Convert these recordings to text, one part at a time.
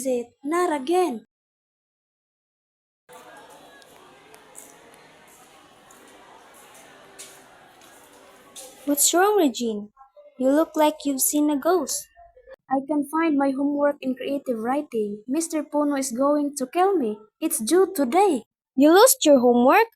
is it? Not again. What's wrong, Regine? You look like you've seen a ghost. I can find my homework in creative writing. Mr. Pono is going to kill me. It's due today. You lost your homework?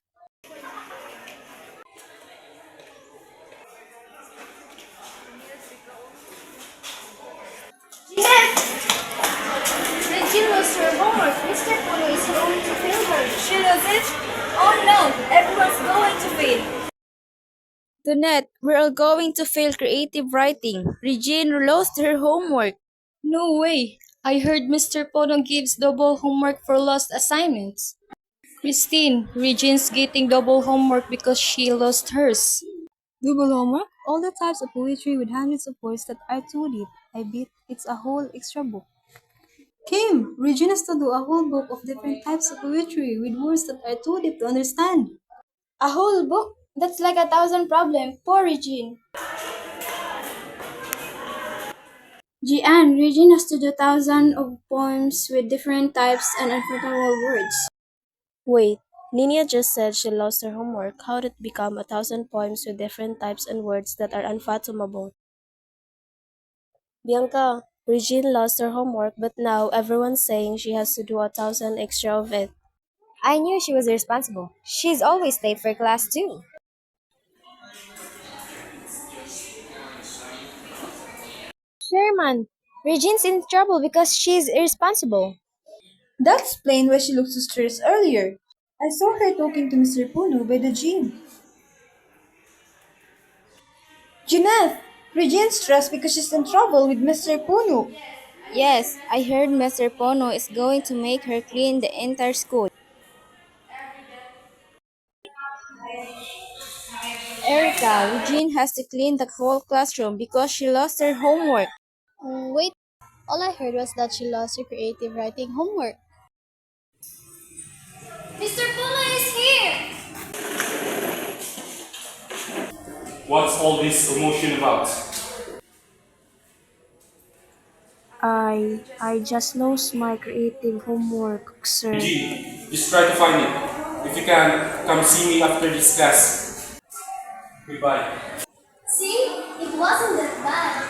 Regine lost her homework. Mr. Pono is going to kill her. She lost it? Oh no, everyone's going to fail. Donette, we're all going to fail creative writing. Regine lost her homework. No way. I heard Mr. Podong gives double homework for lost assignments. Christine, Regine's getting double homework because she lost hers. Double homework? All the types of poetry with hundreds of words that are too deep. I bet it's a whole extra book. Kim, Regine has to do a whole book of different types of poetry with words that are too deep to understand. A whole book? That's like 1,000 problems. Poor Regine. Gian, Regine has to do thousands of poems with different types and unfathomable words. Wait, Nina just said she lost her homework. How did it become 1,000 poems with different types and words that are unfathomable? Bianca, Regine lost her homework, but now everyone's saying she has to do 1,000 extra of it. I knew she was irresponsible. She's always late for class too. Sherman, Regine's in trouble because she's irresponsible. That explained why she looked so stressed earlier. I saw her talking to Mr. Puno by the gym. Jeanette, Regine's stressed because she's in trouble with Mr. Puno. Yes, I heard Mr. Pono is going to make her clean the entire school. Erica, Regine has to clean the whole classroom because she lost her homework. Wait, all I heard was that she lost her creative writing homework. Mr. Pono is here! What's all this commotion about? I just lost my creative homework, sir. Eugene, just try to find it. If you can, come see me after this class. Goodbye. See, it wasn't that bad.